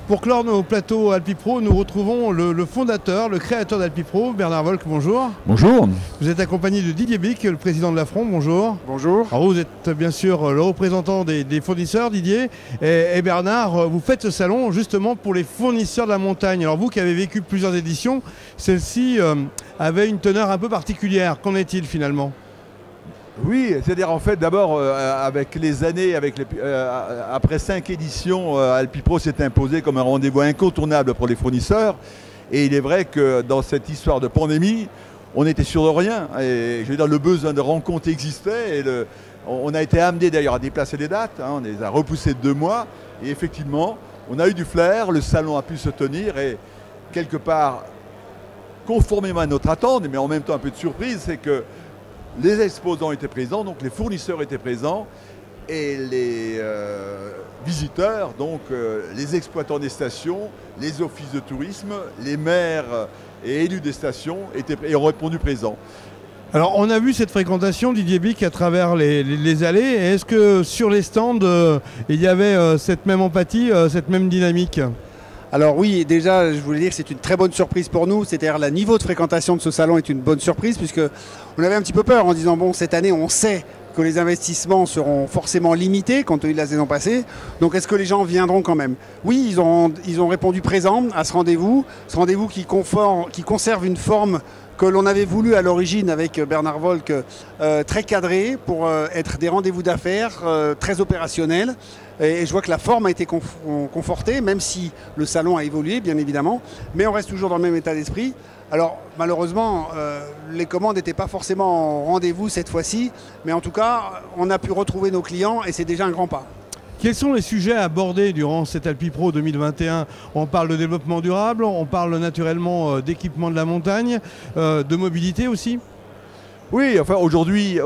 Pour clore nos plateaux Alpipro, nous retrouvons le fondateur, le créateur d'Alpipro, Bernard Volk, bonjour. Bonjour. Vous êtes accompagné de Didier Bic, le président de l'Affront, bonjour. Bonjour. Alors vous êtes bien sûr le représentant des fournisseurs, Didier. Et Bernard, vous faites ce salon justement pour les fournisseurs de la montagne. Alors vous qui avez vécu plusieurs éditions, celle-ci avait une teneur un peu particulière. Qu'en est-il finalement ? Oui, c'est-à-dire en fait d'abord avec les années, après 5 éditions, Alpipro s'est imposé comme un rendez-vous incontournable pour les fournisseurs. Et il est vrai que dans cette histoire de pandémie, on n'était sûr de rien. Et je veux dire, le besoin de rencontre existait. Et on a été amené d'ailleurs à déplacer les dates. On les a repoussées de 2 mois. Et effectivement, on a eu du flair, le salon a pu se tenir. Et quelque part, conformément à notre attente, mais en même temps un peu de surprise, c'est que les exposants étaient présents, donc les fournisseurs étaient présents, et les visiteurs, donc les exploitants des stations, les offices de tourisme, les maires et élus des stations ont répondu présents. Alors on a vu cette fréquentation, Didier Bic, à travers les allées. Est-ce que sur les stands, il y avait cette même empathie, cette même dynamique ? Alors oui, déjà, je voulais dire que c'est une très bonne surprise pour nous. C'est-à-dire le niveau de fréquentation de ce salon est une bonne surprise puisque on avait un petit peu peur en disant, bon, cette année, on sait que les investissements seront forcément limités compte tenu de la saison passée. Donc est-ce que les gens viendront quand même ? Oui, ils ont répondu présent à ce rendez-vous qui conserve une forme que l'on avait voulu à l'origine avec Bernard Volk, très cadré pour être des rendez-vous d'affaires très opérationnels. Et je vois que la forme a été confortée, même si le salon a évolué, bien évidemment. Mais on reste toujours dans le même état d'esprit. Alors, malheureusement, les commandes n'étaient pas forcément en rendez-vous cette fois-ci. Mais en tout cas, on a pu retrouver nos clients et c'est déjà un grand pas. Quels sont les sujets abordés durant cet Alpipro 2021 ? On parle de développement durable, on parle naturellement d'équipement de la montagne, de mobilité aussi ? Oui, enfin aujourd'hui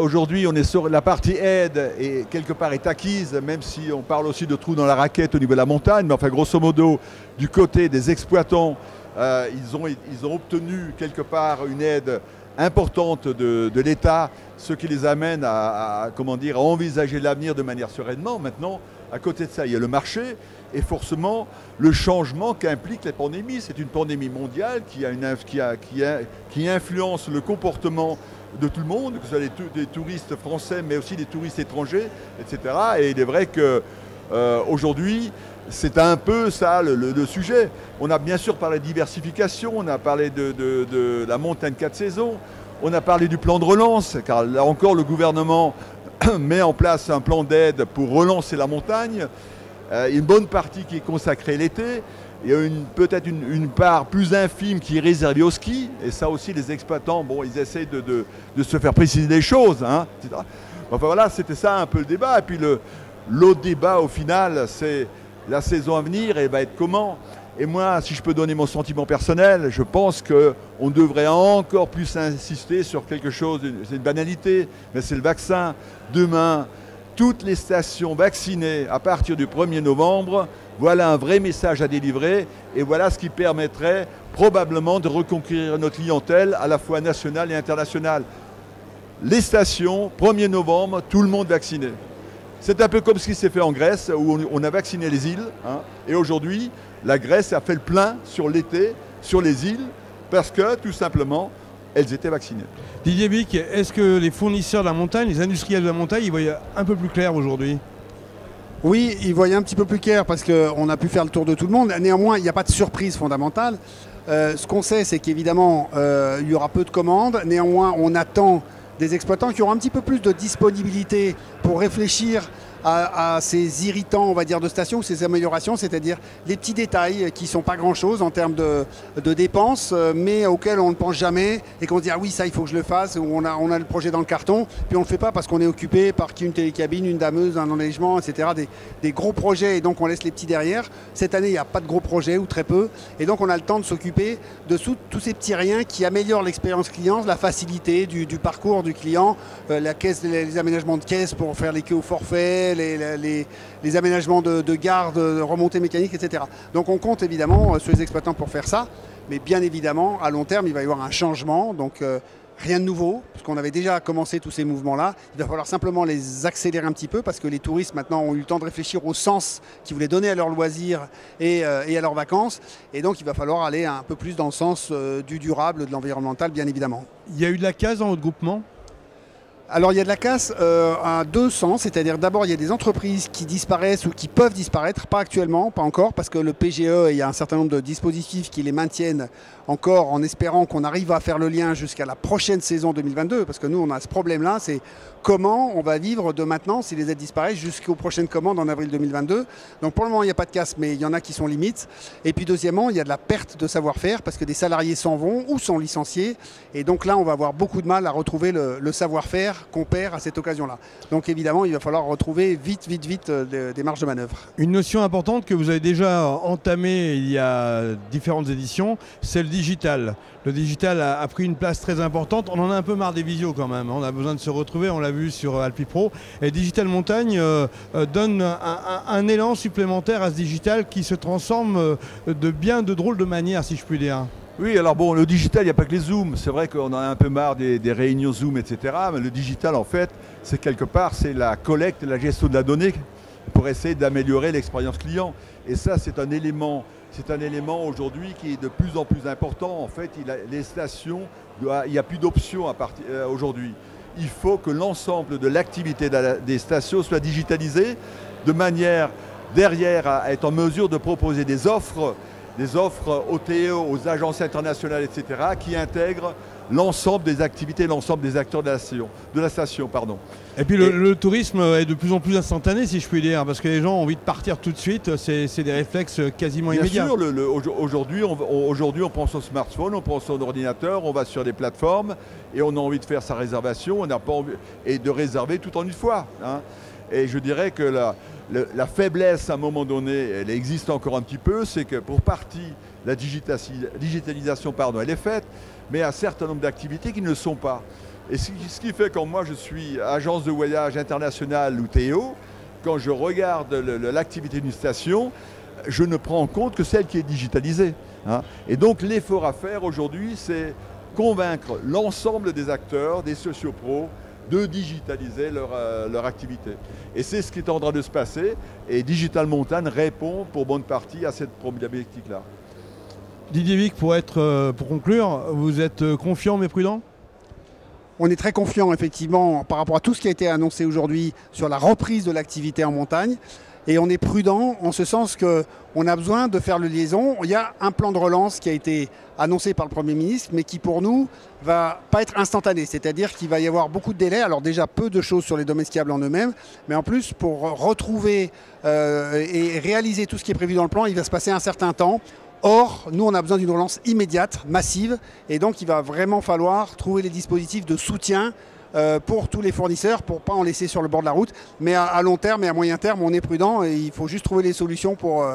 on est sur la partie aide et quelque part est acquise, même si on parle aussi de trous dans la raquette au niveau de la montagne, mais enfin grosso modo du côté des exploitants, ils ont obtenu quelque part une aide importante de l'État, ce qui les amène à envisager l'avenir de manière sereinement. Maintenant, à côté de ça, il y a le marché et forcément le changement qu'implique la pandémie. C'est une pandémie mondiale qui influence le comportement de tout le monde, que ce soit des touristes français, mais aussi des touristes étrangers, etc. Et il est vrai qu'aujourd'hui, c'est un peu ça le sujet. On a bien sûr parlé de diversification, on a parlé de la montagne 4 saisons, on a parlé du plan de relance, car là encore le gouvernement met en place un plan d'aide pour relancer la montagne. Une bonne partie qui est consacrée l'été. Il y a peut-être une part plus infime qui est réservée au ski. Et ça aussi, les exploitants, bon, ils essayent de se faire préciser des choses, etc. Enfin voilà, c'était ça un peu le débat. Et puis l'autre débat, au final, c'est la saison à venir, et elle va être comment ? Et moi, si je peux donner mon sentiment personnel, je pense qu'on devrait encore plus insister sur quelque chose, c'est une banalité, mais c'est le vaccin. Demain, toutes les stations vaccinées à partir du 1er novembre, voilà un vrai message à délivrer et voilà ce qui permettrait probablement de reconquérir notre clientèle à la fois nationale et internationale. Les stations, 1er novembre, tout le monde vacciné. C'est un peu comme ce qui s'est fait en Grèce où on a vacciné les îles. Et aujourd'hui, la Grèce a fait le plein sur l'été, sur les îles, parce que tout simplement, elles étaient vaccinées. Didier Bic, est-ce que les fournisseurs de la montagne, les industriels de la montagne, ils voient un peu plus clair aujourd'hui ? Oui, ils voyaient un petit peu plus clair parce qu'on a pu faire le tour de tout le monde. Néanmoins, il n'y a pas de surprise fondamentale. Ce qu'on sait, c'est qu'évidemment, il y aura peu de commandes. Néanmoins, on attend des exploitants qui auront un petit peu plus de disponibilité pour réfléchir à ces irritants, on va dire, de station, ces améliorations, c'est-à-dire les petits détails qui ne sont pas grand-chose en termes de dépenses, mais auxquels on ne pense jamais et qu'on se dit « Ah oui, ça, il faut que je le fasse » ou on a le projet dans le carton, puis on ne le fait pas parce qu'on est occupé par une télécabine, une dameuse, un enneigement, etc. Des gros projets et donc on laisse les petits derrière. Cette année, il n'y a pas de gros projets ou très peu et donc on a le temps de s'occuper de tous ces petits riens qui améliorent l'expérience client, la facilité du parcours du client, la caisse, les aménagements de caisse pour faire les queues au forfait, les aménagements de garde, de remontée mécanique, etc. Donc on compte évidemment sur les exploitants pour faire ça, mais bien évidemment, à long terme, il va y avoir un changement. Donc Rien de nouveau, parce qu'on avait déjà commencé tous ces mouvements-là. Il va falloir simplement les accélérer un petit peu, parce que les touristes maintenant ont eu le temps de réfléchir au sens qu'ils voulaient donner à leurs loisirs et à leurs vacances. Et donc il va falloir aller un peu plus dans le sens du durable, de l'environnemental, bien évidemment. Il y a eu de la casse dans votre groupement? Alors il y a de la casse à deux sens, c'est-à-dire d'abord il y a des entreprises qui disparaissent ou qui peuvent disparaître, pas actuellement, pas encore, parce que le PGE, il y a un certain nombre de dispositifs qui les maintiennent encore en espérant qu'on arrive à faire le lien jusqu'à la prochaine saison 2022, parce que nous on a ce problème-là, c'est comment on va vivre de maintenant si les aides disparaissent jusqu'aux prochaines commandes en avril 2022. Donc pour le moment il n'y a pas de casse, mais il y en a qui sont limites. Et puis deuxièmement, il y a de la perte de savoir-faire, parce que des salariés s'en vont ou sont licenciés, et donc là on va avoir beaucoup de mal à retrouver le savoir-faire qu'on perd à cette occasion-là. Donc évidemment, il va falloir retrouver vite des marges de manœuvre. Une notion importante que vous avez déjà entamée il y a différentes éditions, c'est le digital. Le digital a pris une place très importante. On en a un peu marre des visios quand même. On a besoin de se retrouver, on l'a vu sur Alpipro. Et Digital Montagne donne un élan supplémentaire à ce digital qui se transforme de drôles de manière, si je puis dire. Oui, alors bon, le digital, il n'y a pas que les Zooms. C'est vrai qu'on en a un peu marre des réunions Zoom, etc. Mais le digital, en fait, c'est quelque part, c'est la collecte et la gestion de la donnée pour essayer d'améliorer l'expérience client. Et ça, c'est un élément aujourd'hui qui est de plus en plus important. En fait, les stations, il n'y a plus d'options aujourd'hui. Il faut que l'ensemble de l'activité des stations soit digitalisée de manière, derrière, à être en mesure de proposer des offres aux TO, aux agences internationales, etc., qui intègrent l'ensemble des activités, l'ensemble des acteurs de la station. Et puis le tourisme est de plus en plus instantané, si je puis dire, parce que les gens ont envie de partir tout de suite, c'est des réflexes quasiment immédiats. Bien sûr, aujourd'hui on prend son smartphone, on prend son ordinateur, on va sur des plateformes et on a envie de faire sa réservation, on n'a pas envie, et de réserver tout en une fois. Hein. Et je dirais que la faiblesse à un moment donné, elle existe encore un petit peu, c'est que pour partie, la digitalisation, elle est faite, mais il y a un certain nombre d'activités qui ne le sont pas. Et ce qui fait quand moi je suis agence de voyage internationale ou TO, quand je regarde l'activité d'une station, je ne prends en compte que celle qui est digitalisée. Hein. Et donc l'effort à faire aujourd'hui, c'est convaincre l'ensemble des acteurs, des sociopros, de digitaliser leur activité. Et c'est ce qui est en train de se passer. Et Digital Montagne répond pour bonne partie à cette problématique-là. Didier Vic, pour conclure, vous êtes confiant mais prudent? On est très confiant effectivement par rapport à tout ce qui a été annoncé aujourd'hui sur la reprise de l'activité en montagne. Et on est prudent en ce sens qu'on a besoin de faire le liaison. Il y a un plan de relance qui a été annoncé par le Premier ministre, mais qui pour nous va pas être instantané. C'est-à-dire qu'il va y avoir beaucoup de délais. Alors déjà peu de choses sur les domaines skiables en eux-mêmes, mais en plus pour retrouver et réaliser tout ce qui est prévu dans le plan, il va se passer un certain temps. Or, nous, on a besoin d'une relance immédiate, massive, et donc il va vraiment falloir trouver les dispositifs de soutien pour tous les fournisseurs, pour ne pas en laisser sur le bord de la route. Mais à long terme et à moyen terme, on est prudent et il faut juste trouver les solutions pour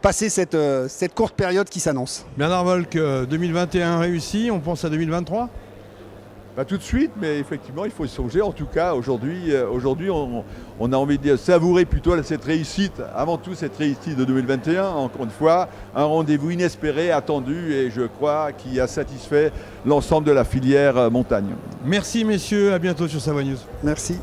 passer cette courte période qui s'annonce. Bernard Volk, 2021 réussi, on pense à 2023 ? Pas tout de suite, mais effectivement, il faut y songer. En tout cas, aujourd'hui, on a envie de savourer plutôt cette réussite, avant tout cette réussite de 2021. Encore une fois, un rendez-vous inespéré, attendu, et je crois qui a satisfait l'ensemble de la filière montagne. Merci messieurs, à bientôt sur Savoie News. Merci.